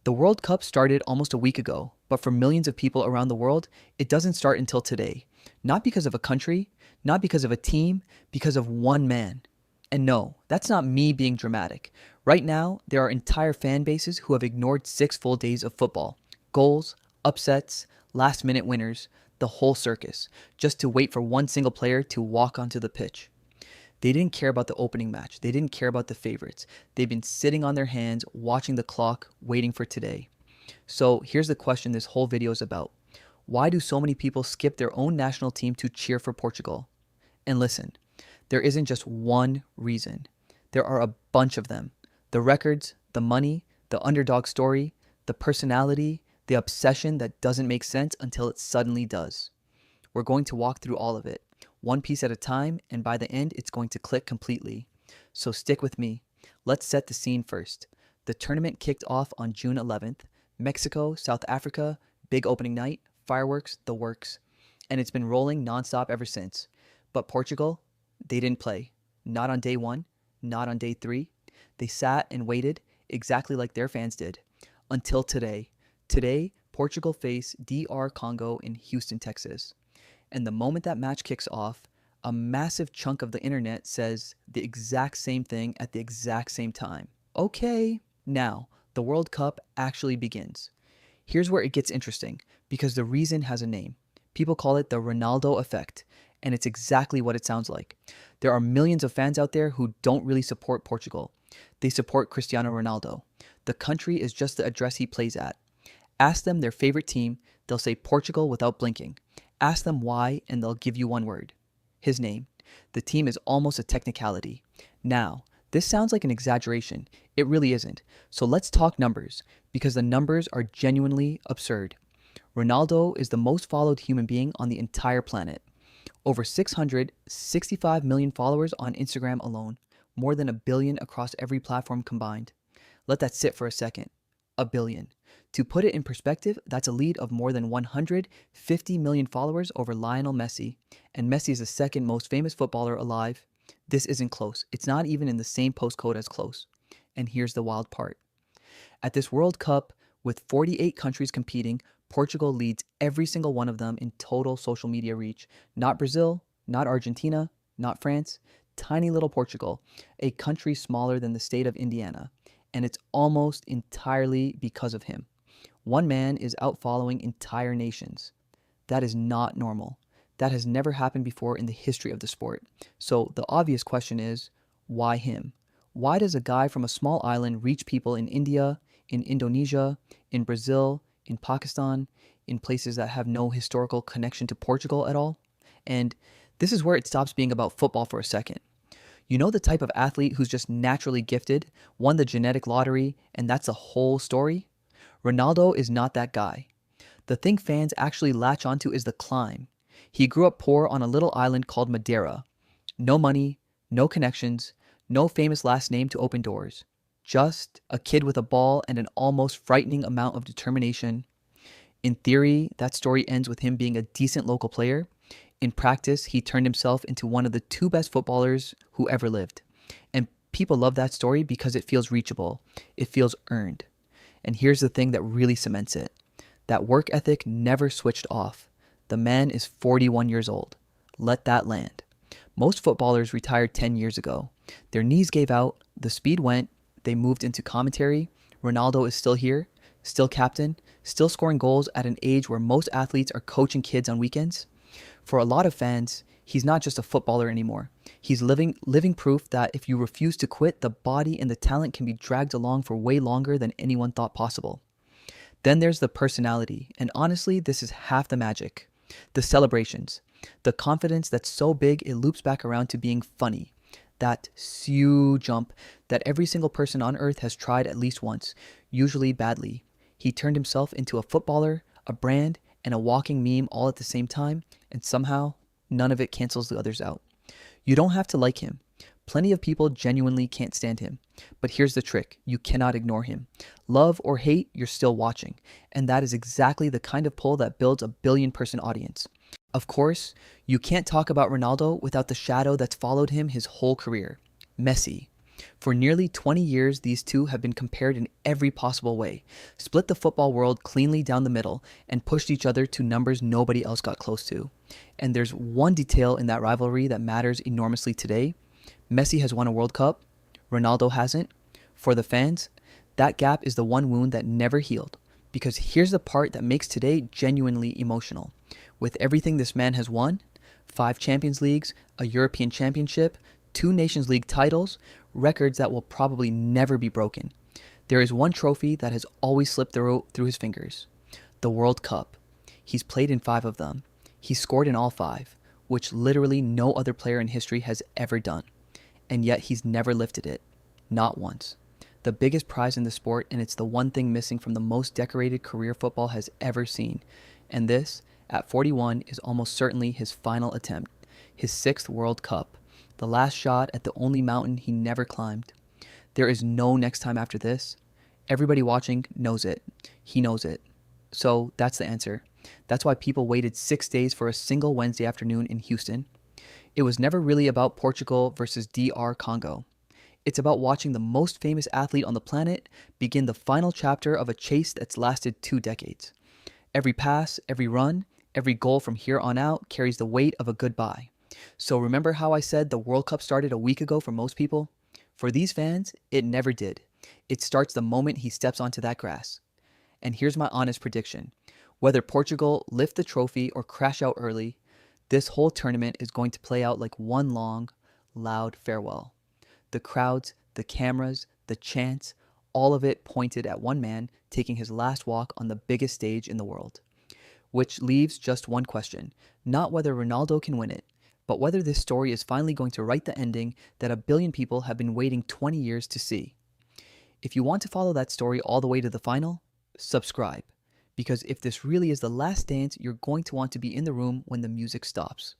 The World Cup started almost a week ago, but for millions of people around the world, it doesn't start until today. Not because of a country, not because of a team, because of one man. And no, that's not me being dramatic. Right now, there are entire fan bases who have ignored 6 full days of football. Goals, upsets, last minute winners, the whole circus, just to wait for one single player to walk onto the pitch. They didn't care about the opening match. They didn't care about the favorites. They've been sitting on their hands, watching the clock, waiting for today. So here's the question this whole video is about. Why do so many people skip their own national team to cheer for Portugal? And listen, there isn't just one reason. There are a bunch of them. The records, the money, the underdog story, the personality, the obsession that doesn't make sense until it suddenly does. We're going to walk through all of it, one piece at a time, and by the end, it's going to click completely. So stick with me. Let's set the scene first. The tournament kicked off on June 11th. Mexico, South Africa, big opening night, fireworks, the works. And it's been rolling nonstop ever since. But Portugal, they didn't play. Not on day one, not on day three. They sat and waited exactly like their fans did. Until today. Today, Portugal face DR Congo in Houston, Texas. And the moment that match kicks off, a massive chunk of the internet says the exact same thing at the exact same time. Okay, now the World Cup actually begins. Here's where it gets interesting, because the reason has a name. People call it the Ronaldo Effect, and it's exactly what it sounds like. There are millions of fans out there who don't really support Portugal. They support Cristiano Ronaldo. The country is just the address he plays at. Ask them their favorite team, they'll say Portugal without blinking. Ask them why, and they'll give you one word. His name. The team is almost a technicality. Now, this sounds like an exaggeration. It really isn't. So let's talk numbers, because the numbers are genuinely absurd. Ronaldo is the most followed human being on the entire planet. Over 665 million followers on Instagram alone, more than a billion across every platform combined. Let that sit for a second. A billion. To put it in perspective, that's a lead of more than 150 million followers over Lionel Messi, and Messi is the second most famous footballer alive. This isn't close. It's not even in the same postcode as close. And here's the wild part. At this World Cup, with 48 countries competing, Portugal leads every single one of them in total social media reach. Not Brazil, not Argentina, not France, tiny little Portugal, a country smaller than the state of Indiana. And it's almost entirely because of him. One man is out following entire nations. That is not normal. That has never happened before in the history of the sport. So the obvious question is, why him? Why does a guy from a small island reach people in India, in Indonesia, in Brazil, in Pakistan, in places that have no historical connection to Portugal at all? And this is where it stops being about football for a second. You know the type of athlete who's just naturally gifted, won the genetic lottery, and that's the whole story? Ronaldo is not that guy. The thing fans actually latch onto is the climb. He grew up poor on a little island called Madeira. No money, no connections, no famous last name to open doors. Just a kid with a ball and an almost frightening amount of determination. In theory, that story ends with him being a decent local player. In practice, he turned himself into one of the two best footballers who ever lived. And people love that story because it feels reachable. It feels earned. And here's the thing that really cements it. That work ethic never switched off. The man is 41 years old. Let that land. Most footballers retired 10 years ago. Their knees gave out, the speed went, they moved into commentary. Ronaldo is still here, still captain, still scoring goals at an age where most athletes are coaching kids on weekends. For a lot of fans, he's not just a footballer anymore. He's living proof that if you refuse to quit, the body and the talent can be dragged along for way longer than anyone thought possible. Then there's the personality, and honestly, this is half the magic. The celebrations. The confidence that's so big it loops back around to being funny. That Siu jump that every single person on earth has tried at least once, usually badly. He turned himself into a footballer, a brand, and a walking meme all at the same time, and somehow, none of it cancels the others out. You don't have to like him. Plenty of people genuinely can't stand him. But here's the trick. You cannot ignore him. Love or hate, you're still watching. And that is exactly the kind of pull that builds a billion-person audience. Of course, you can't talk about Ronaldo without the shadow that's followed him his whole career. Messi. For nearly 20 years, these two have been compared in every possible way, split the football world cleanly down the middle, and pushed each other to numbers nobody else got close to. And there's one detail in that rivalry that matters enormously today. Messi has won a World Cup, Ronaldo hasn't. For the fans, that gap is the one wound that never healed. Because here's the part that makes today genuinely emotional. With everything this man has won, 5 Champions Leagues, a European Championship, 2 Nations League titles, records that will probably never be broken, there is one trophy that has always slipped through his fingers: the World Cup. He's played in 5 of them. He's scored in all 5, which literally no other player in history has ever done. And yet he's never lifted it. Not once. The biggest prize in the sport, and it's the one thing missing from the most decorated career football has ever seen. And this, at 41, is almost certainly his final attempt, his 6th World Cup, the last shot at the only mountain he never climbed. There is no next time after this. Everybody watching knows it. He knows it. So that's the answer. That's why people waited 6 days for a single Wednesday afternoon in Houston. It was never really about Portugal versus DR Congo. It's about watching the most famous athlete on the planet begin the final chapter of a chase that's lasted 2 decades. Every pass, every run, every goal from here on out carries the weight of a goodbye. So remember how I said the World Cup started a week ago for most people? For these fans, it never did. It starts the moment he steps onto that grass. And here's my honest prediction. Whether Portugal lift the trophy or crash out early, this whole tournament is going to play out like one long, loud farewell. The crowds, the cameras, the chants, all of it pointed at one man taking his last walk on the biggest stage in the world. Which leaves just one question, not whether Ronaldo can win it, but whether this story is finally going to write the ending that a billion people have been waiting 20 years to see. If you want to follow that story all the way to the final, subscribe. Because if this really is the last dance, you're going to want to be in the room when the music stops.